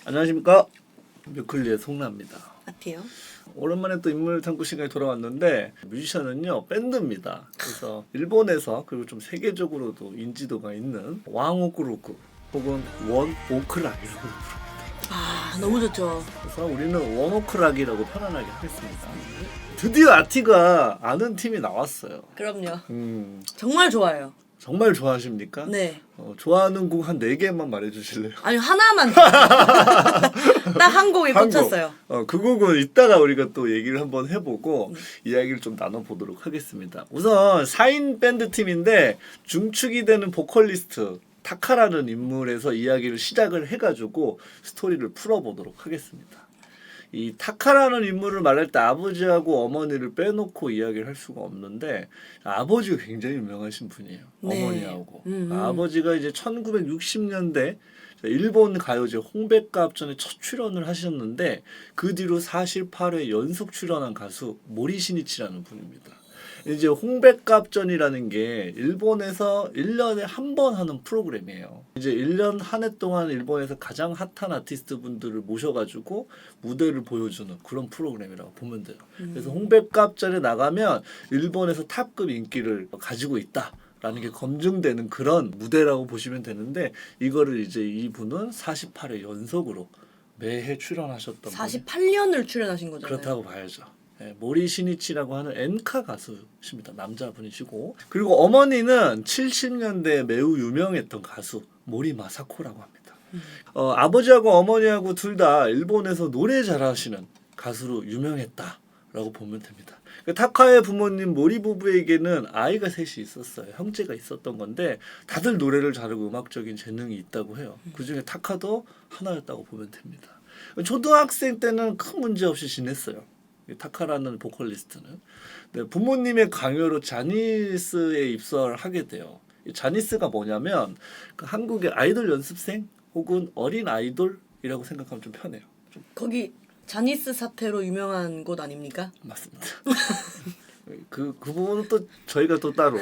안녕하십니까. 뮤클리의 송라입니다. 같아요. 오랜만에 또 인물 탐구 시간이 돌아왔는데 뮤지션은요 밴드입니다. 그래서 일본에서 그리고 좀 세계적으로도 인지도가 있는 왕오그루크 혹은 원오크락이라고 부릅니다. 아 너무 좋죠. 그래서 우리는 원오크락이라고 편안하게 하겠습니다. 드디어 아티가 아는 팀이 나왔어요. 그럼요. 정말 좋아요. 정말 좋아하십니까? 네. 좋아하는 곡 한 4개만 말해주실래요? 아니 하나만 딱 한 곡에 한 곡. 꽂혔어요. 그 곡은 이따가 우리가 또 얘기를 한번 해보고 이야기를 좀 나눠보도록 하겠습니다. 우선 4인 밴드 팀인데 중축이 되는 보컬리스트 타카라는 인물에서 이야기를 시작을 해가지고 스토리를 풀어보도록 하겠습니다. 이 타카라는 인물을 말할 때 아버지하고 어머니를 빼놓고 이야기를 할 수가 없는데 아버지가 굉장히 유명하신 분이에요. 네. 어머니하고. 아버지가 이제 1960년대 일본 가요제 홍백가 합전에 첫 출연을 하셨는데 그 뒤로 48회 연속 출연한 가수 모리시니치라는 분입니다. 이제 홍백갑전이라는 게 일본에서 1년에 한 번 하는 프로그램이에요. 이제 1년 한 해 동안 일본에서 가장 핫한 아티스트 분들을 모셔가지고 무대를 보여주는 그런 프로그램이라고 보면 돼요. 그래서 홍백갑전에 나가면 일본에서 탑급 인기를 가지고 있다. 라는 게 검증되는 그런 무대라고 보시면 되는데 이거를 이제 이분은 48회 연속으로 매해 출연하셨던 48년을 출연하신 거잖아요. 그렇다고 봐야죠. 네, 모리 시니치라고 하는 엔카 가수십니다. 남자분이시고 그리고 어머니는 70년대에 매우 유명했던 가수 모리 마사코라고 합니다. 아버지하고 어머니하고 둘 다 일본에서 노래 잘하시는 가수로 유명했다라고 보면 됩니다. 타카의 부모님 모리 부부에게는 아이가 셋이 있었어요. 형제가 있었던 건데 다들 노래를 잘하고 음악적인 재능이 있다고 해요. 그중에 타카도 하나였다고 보면 됩니다. 초등학생 때는 큰 문제 없이 지냈어요. 타카라는 보컬리스트는. 네, 부모님의 강요로 자니스에 입소를 하게 돼요. 자니스가 뭐냐면 그 한국의 아이돌 연습생 혹은 어린 아이돌이라고 생각하면 좀 편해요. 좀 거기 자니스 사태로 유명한 곳 아닙니까? 맞습니다. 그 부분은 또 저희가 또 따로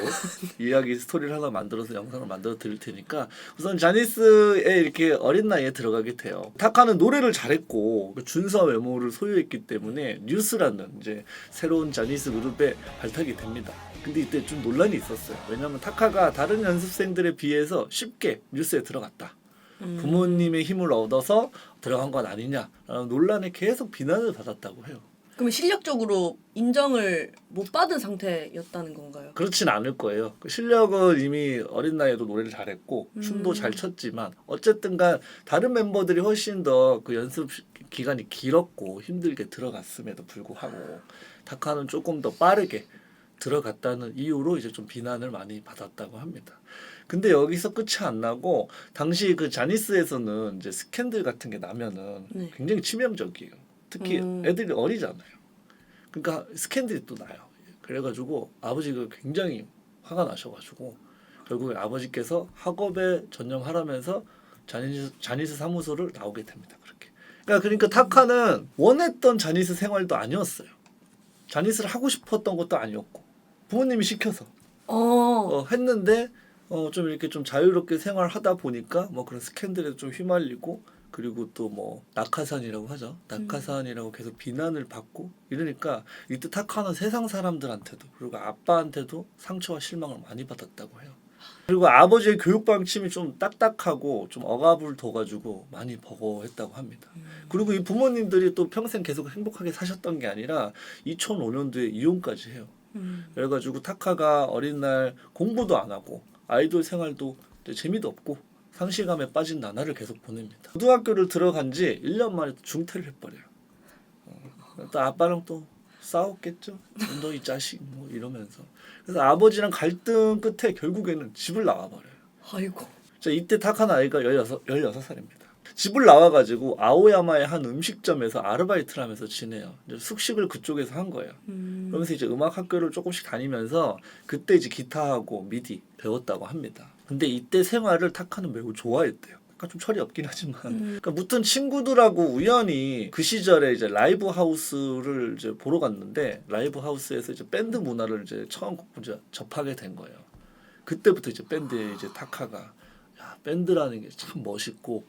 이야기 스토리를 하나 만들어서 영상을 만들어 드릴 테니까 우선 자니스에 이렇게 어린 나이에 들어가게 돼요. 타카는 노래를 잘했고 준서 외모를 소유했기 때문에 뉴스라는 이제 새로운 자니스 그룹에 발탁이 됩니다. 근데 이때 좀 논란이 있었어요. 왜냐하면 타카가 다른 연습생들에 비해서 쉽게 뉴스에 들어갔다. 부모님의 힘을 얻어서 들어간 건 아니냐라는 논란에 계속 비난을 받았다고 해요. 그러면 실력적으로 인정을 못 받은 상태였다는 건가요? 그렇진 않을 거예요. 그 실력은 이미 어린 나이에도 노래를 잘했고 춤도 잘 췄지만 어쨌든간 다른 멤버들이 훨씬 더 그 연습 기간이 길었고 힘들게 들어갔음에도 불구하고 타카는 조금 더 빠르게 들어갔다는 이유로 이제 좀 비난을 많이 받았다고 합니다. 근데 여기서 끝이 안 나고 당시 그 자니스에서는 이제 스캔들 같은 게 나면은 네. 굉장히 치명적이에요. 특히 애들이 어리잖아요. 그러니까 스캔들이 또 나요. 그래가지고 아버지가 굉장히 화가 나셔가지고 결국에 아버지께서 학업에 전념하라면서 자니스 사무소를 나오게 됩니다. 그러니까 타카는 원했던 자니스 생활도 아니었어요. 자니스를 하고 싶었던 것도 아니었고 부모님이 시켜서 했는데 좀 이렇게 좀 자유롭게 생활하다 보니까 뭐 그런 스캔들에 좀 휘말리고 그리고 또 뭐 낙하산이라고 하죠. 낙하산이라고 계속 비난을 받고 이러니까 이때 타카는 세상 사람들한테도 그리고 아빠한테도 상처와 실망을 많이 받았다고 해요. 그리고 아버지의 교육 방침이 좀 딱딱하고 좀 억압을 둬가지고 많이 버거워했다고 합니다. 그리고 이 부모님들이 또 평생 계속 행복하게 사셨던 게 아니라 2005년도에 이혼까지 해요. 그래가지고 타카가 어린 날 공부도 안 하고 아이돌 생활도 재미도 없고 상실감에 빠진 나날을 계속 보냅니다. 고등학교를 들어간 지 1년 만에 중퇴를 해버려요. 또 아빠랑 또 싸웠겠죠. 너 이 자식 뭐 이러면서. 그래서 아버지랑 갈등 끝에 결국에는 집을 나와버려요. 아이고. 자, 이때 타카 나이가 16살입니다. 집을 나와가지고 아오야마의 한 음식점에서 아르바이트를 하면서 지내요. 이제 숙식을 그쪽에서 한 거예요. 그러면서 이제 음악 학교를 조금씩 다니면서 그때 이제 기타하고 미디 배웠다고 합니다. 근데 이때 생활을 타카는 매우 좋아했대요. 약간 좀 철이 없긴 하지만. 그러니까 무튼 친구들하고 우연히 그 시절에 이제 라이브 하우스를 이제 보러 갔는데 라이브 하우스에서 이제 밴드 문화를 이제 처음 이제 접하게 된 거예요. 그때부터 이제 밴드에 이제 타카가 야, 밴드라는 게 참 멋있고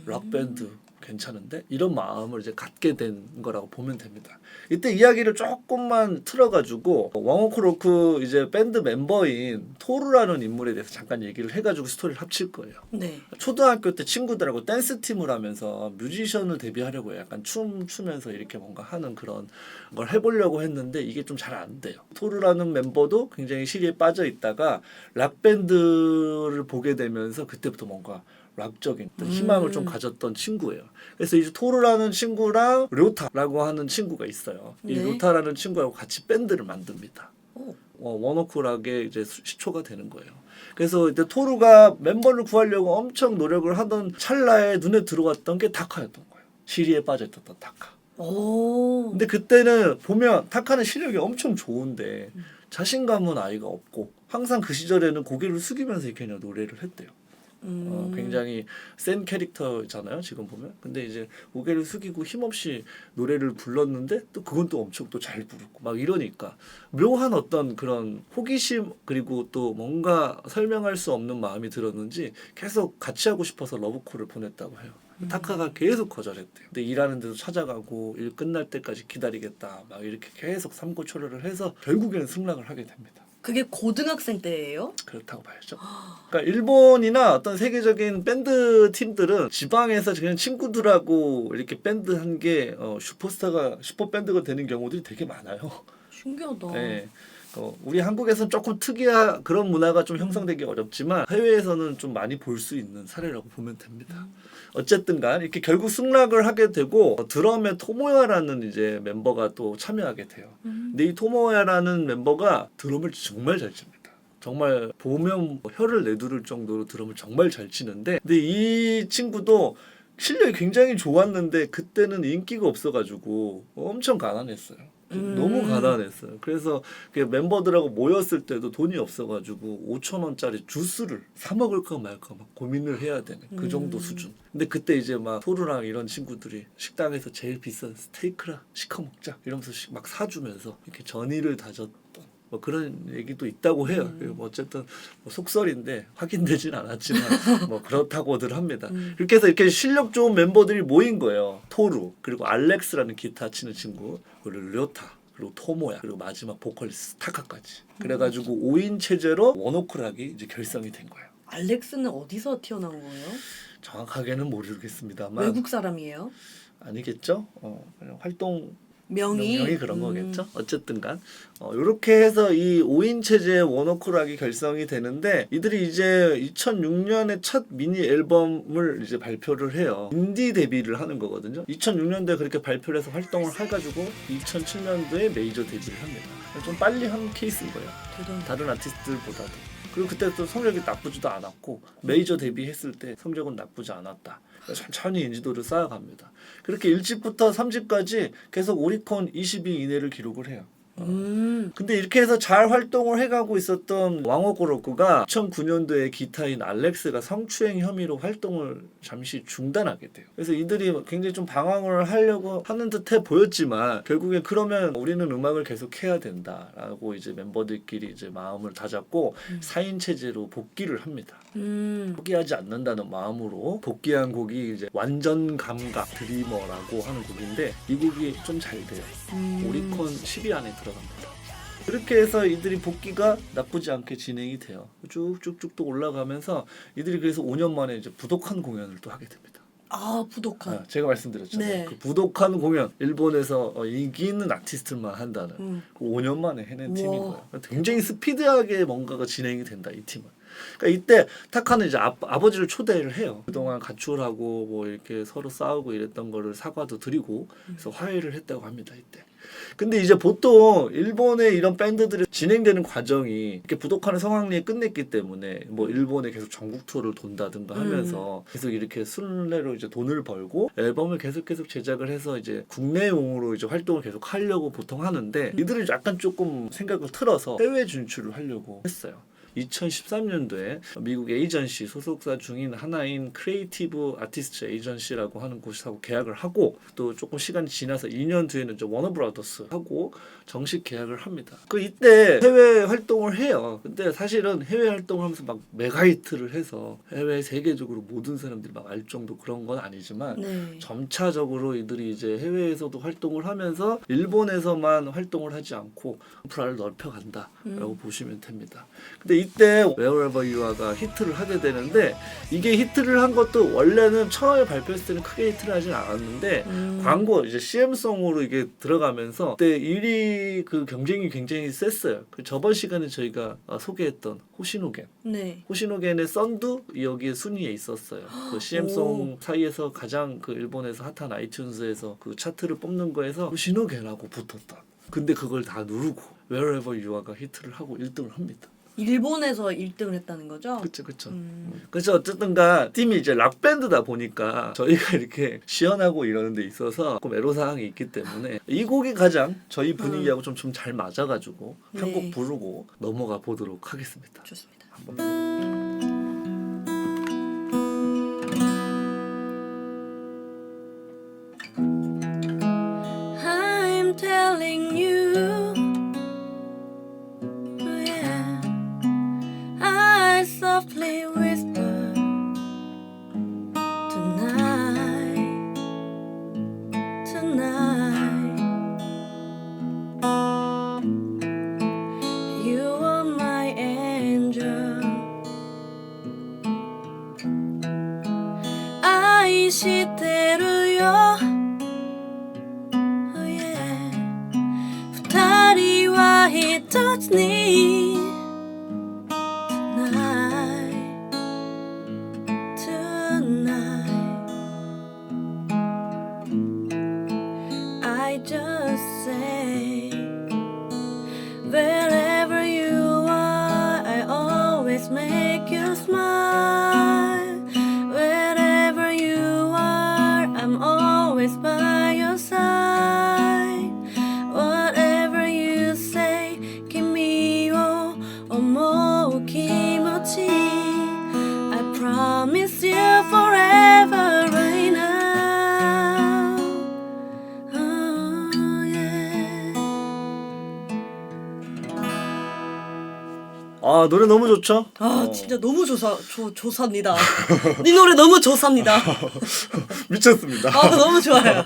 락 밴드 괜찮은데 이런 마음을 이제 갖게 된 거라고 보면 됩니다. 이때 이야기를 조금만 틀어가지고 왕오크로크 이제 밴드 멤버인 토르라는 인물에 대해서 잠깐 얘기를 해가지고 스토리를 합칠 거예요. 네. 초등학교 때 친구들하고 댄스 팀을 하면서 뮤지션을 데뷔하려고 약간 추면서 이렇게 뭔가 하는 그런 걸 해보려고 했는데 이게 좀 잘 안 돼요. 토르라는 멤버도 굉장히 시리에 빠져 있다가 락 밴드를 보게 되면서 그때부터 뭔가 락적인 희망을 좀 가졌던 친구예요. 그래서 이제 토르라는 친구랑 료타라고 하는 친구가 있어요. 이 네. 료타라는 친구하고 같이 밴드를 만듭니다. 오. 원오크락의 이제 시초가 되는 거예요. 그래서 이제 토르가 멤버를 구하려고 엄청 노력을 하던 찰나에 눈에 들어왔던 게 타카였던 거예요. 시리에 빠져있던 타카. 오. 근데 그때는 보면 타카는 실력이 엄청 좋은데 자신감은 아이가 없고 항상 그 시절에는 고개를 숙이면서 이렇게 그냥 노래를 했대요. 굉장히 센 캐릭터잖아요 지금 보면. 근데 이제 고개를 숙이고 힘없이 노래를 불렀는데 또 그건 또 엄청 또 잘 부르고 막 이러니까 묘한 어떤 그런 호기심 그리고 또 뭔가 설명할 수 없는 마음이 들었는지 계속 같이 하고 싶어서 러브콜을 보냈다고 해요. 타카가 계속 거절했대요. 근데 일하는 데도 찾아가고 일 끝날 때까지 기다리겠다 막 이렇게 계속 삼고초려를 해서 결국에는 승낙을 하게 됩니다. 그게 고등학생 때예요? 그렇다고 봐야죠. 그러니까 일본이나 어떤 세계적인 밴드 팀들은 지방에서 그냥 친구들하고 이렇게 밴드 한 게 슈퍼 밴드가 되는 경우들이 되게 많아요. 신기하다. 네. 우리 한국에서는 조금 특이한 그런 문화가 좀 형성되기 어렵지만 해외에서는 좀 많이 볼 수 있는 사례라고 보면 됩니다. 어쨌든간 이렇게 결국 승낙을 하게 되고 드럼의 토모야라는 이제 멤버가 또 참여하게 돼요. 근데 이 토모야라는 멤버가 드럼을 정말 잘 칩니다. 정말 보면 혀를 내두를 정도로 드럼을 정말 잘 치는데 근데 이 친구도 실력이 굉장히 좋았는데 그때는 인기가 없어가지고 엄청 가난했어요. 너무 가난했어요. 그래서 멤버들하고 모였을 때도 돈이 없어가지고 5,000원짜리 주스를 사 먹을까 말까 막 고민을 해야 되는 그 정도 수준. 근데 그때 이제 막 토르랑 이런 친구들이 식당에서 제일 비싼 스테이크라 시켜 먹자 이러면서 막 사주면서 이렇게 전의를 다졌던 뭐 그런 얘기도 있다고 해요. 뭐 어쨌든 뭐 속설인데 확인되진 않았지만 뭐 그렇다고들 합니다. 그렇게 해서 이렇게 실력 좋은 멤버들이 모인 거예요. 토루 그리고 알렉스라는 기타 치는 친구 그리고 료타 그리고 토모야 그리고 마지막 보컬리스트 타카까지. 그래가지고 5인 체제로 원오크락이 이제 결성이 된 거예요. 알렉스는 어디서 튀어나온 거예요? 정확하게는 모르겠습니다만 외국 사람이에요? 아니겠죠? 그냥 활동 명이 그런 거겠죠. 어쨌든간 이렇게 해서 이 5인 체제의 원오크락이 결성이 되는데 이들이 이제 2006년에 첫 미니 앨범을 이제 발표를 해요. 인디 데뷔를 하는 거거든요. 2006년도에 그렇게 발표를 해서 활동을 해가지고 2007년도에 메이저 데뷔를 합니다. 좀 빨리 한 케이스인 거예요. 다른 아티스트들보다도. 그리고 그때 또 성적이 나쁘지도 않았고 메이저 데뷔했을 때 성적은 나쁘지 않았다. 천천히 인지도를 쌓아갑니다. 그렇게 1집부터 3집까지 계속 오리콘 20위 이내를 기록을 해요. 근데 이렇게 해서 잘 활동을 해가고 있었던 왕오크로크가 2009년도에 기타인 알렉스가 성추행 혐의로 활동을 잠시 중단하게 돼요. 그래서 이들이 굉장히 좀 방황을 하려고 하는 듯해 보였지만 결국에 그러면 우리는 음악을 계속 해야 된다라고 이제 멤버들끼리 이제 마음을 다잡고 4인 체제로 복귀를 합니다. 포기하지 않는다는 마음으로 복귀한 곡이 이제 완전 감각 드리머라고 하는 곡인데 이 곡이 좀 잘 돼요. 오리콘 10위 안에 들어갑니다. 그렇게 해서 이들이 복귀가 나쁘지 않게 진행이 돼요. 쭉쭉쭉 또 올라가면서 이들이 그래서 5년 만에 이제 부도칸 공연을 또 하게 됩니다. 아 부도칸. 제가 말씀드렸잖아요. 네. 그 부도칸 공연 일본에서 인기 있는 아티스트만 한다는 그 5년 만에 해낸 팀인 거예요. 굉장히 스피드하게 뭔가가 진행이 된다 이 팀은. 그러니까 이때 타카는 이제 아버지를 초대를 해요. 그동안 가출하고 뭐 이렇게 서로 싸우고 이랬던 거를 사과도 드리고 그래서 화해를 했다고 합니다 이때. 근데 이제 보통 일본의 이런 밴드들이 진행되는 과정이 이렇게 부도칸의 성황리에 끝냈기 때문에 뭐 일본에 계속 전국 투어를 돈다든가 하면서 계속 이렇게 순례로 이제 돈을 벌고 앨범을 계속 제작을 해서 이제 국내용으로 이제 활동을 계속 하려고 보통 하는데 이들은 약간 조금 생각을 틀어서 해외 진출을 하려고 했어요. 2013년도에 미국 에이전시 소속사 중인 하나인 크리에이티브 아티스트 에이전시라고 하는 곳하고 계약을 하고 또 조금 시간이 지나서 2년 뒤에는 이제 워너브라더스하고 정식 계약을 합니다. 그 이때 해외 활동을 해요. 근데 사실은 해외 활동을 하면서 막 메가히트를 해서 해외 세계적으로 모든 사람들이 막 알 정도 그런 건 아니지만 네. 점차적으로 이들이 이제 해외에서도 활동을 하면서 일본에서만 활동을 하지 않고 인프라를 넓혀간다라고 보시면 됩니다. 근데 이때 Wherever You Are가 히트를 하게 되는데 이게 히트를 한 것도 원래는 처음에 발표했을 때는 크게 히트를 하진 않았는데 광고 이제 CM송으로 이게 들어가면서 그때 1위 그 경쟁이 굉장히 셌어요. 그 저번 시간에 저희가 소개했던 호시노겐. 네. 호시노겐의 썬도 여기에 순위에 있었어요. 그 CM송 사이에서 가장 그 일본에서 핫한 아이튠즈에서 그 차트를 뽑는 거에서 호시노겐하고 붙었다. 근데 그걸 다 누르고 Wherever You Are가 히트를 하고 1등을 합니다. 일본에서 1등을 했다는 거죠? 그렇죠. 그래서 어쨌든가 팀이 이제 락 밴드다 보니까 저희가 이렇게 시연하고 이러는 데 있어서 조금 애로 사항이 있기 때문에 이 곡이 가장 저희 분위기하고 좀 잘 맞아가지고 한 곡 네. 부르고 넘어가 보도록 하겠습니다. 좋습니다. I'm telling you, yeah, I softly whisper tonight, tonight. You are my angel.愛してるよ。二人は一つに Tonight, tonight I just say wherever you are I always make you smile. Wherever you are I'm always by your side. Whatever you say 君を思う気持ち I promise you forever right now. Oh, yeah. 아 노래 너무 좋죠? 아 진짜 너무 조사입니다. 이 노래 너무 조사입니다. 미쳤습니다. 아 너무 좋아요.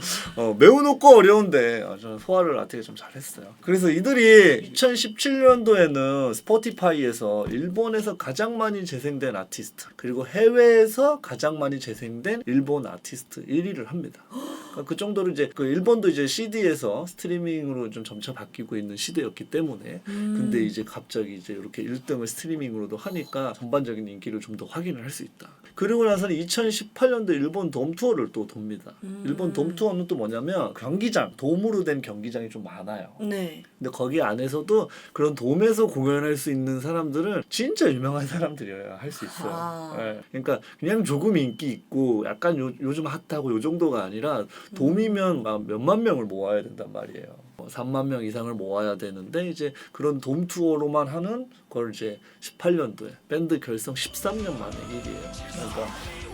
매우 높고 어려운데 저는 소화를 되게 좀 잘했어요. 그래서 이들이 2017년도에는 스포티파이에서 일본에서 가장 많이 재생된 아티스트 그리고 해외에서 가장 많이 재생된 일본 아티스트 1위를 합니다. 그러니까 그 정도로 이제 그 일본도 이제 CD에서 스트리밍으로 좀 점차 바뀌고 있는 시대였기 때문에 근데 이제 갑자기 이제 이렇게 1등을 스트리밍으로도 하니까 전반적인 인기를 좀 더 확인을 할 수 있다. 그리고 나서는 2018년도 일본 돔 투어를 또 돕니다. 일본 돔 투어는 또 뭐냐면 경기장, 돔으로 된 경기장이 좀 많아요. 네. 근데 거기 안에서도 그런 돔에서 공연할 수 있는 사람들은 진짜 유명한 사람들이어야 할 수 있어요. 아. 예. 그러니까 그냥 조금 인기 있고 약간 요즘 핫하고 요 정도가 아니라 돔이면 막 몇만 명을 모아야 된단 말이에요. 3만 명 이상을 모아야 되는데 이제 그런 돔 투어로만 하는 걸 이제 18년도에 밴드 결성 13년 만에 1위예요. 그러니까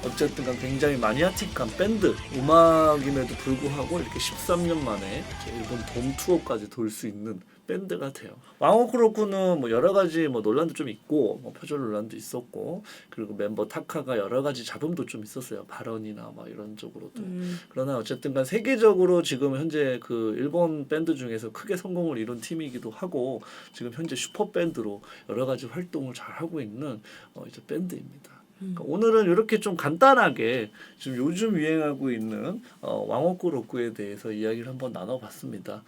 어쨌든 간 굉장히 마니아틱한 밴드 음악임에도 불구하고 이렇게 13년 만에 일본 돔 투어까지 돌 수 있는 밴드가 돼요. 왕호크로쿠는 뭐 여러 가지 뭐 논란도 좀 있고 뭐 표절 논란도 있었고 그리고 멤버 타카가 여러 가지 잡음도 좀 있었어요. 발언이나 막 이런 쪽으로도. 그러나 어쨌든간 세계적으로 지금 현재 그 일본 밴드 중에서 크게 성공을 이룬 팀이기도 하고 지금 현재 슈퍼 밴드로 여러 가지 활동을 잘 하고 있는 이제 밴드입니다. 그러니까 오늘은 이렇게 좀 간단하게 지금 요즘 유행하고 있는 왕호쿠 로쿠에 대해서 이야기를 한번 나눠봤습니다.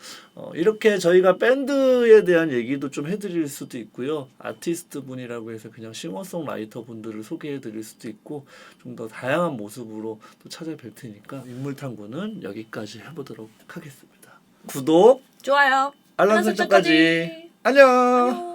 이렇게 저희가 밴드에 대한 얘기도 좀 해드릴 수도 있고요. 아티스트 분이라고 해서 그냥 싱어송라이터 분들을 소개해드릴 수도 있고 좀 더 다양한 모습으로 또 찾아뵐 테니까 인물탐구는 여기까지 해보도록 하겠습니다. 구독, 좋아요. 알람 설정까지. 안녕.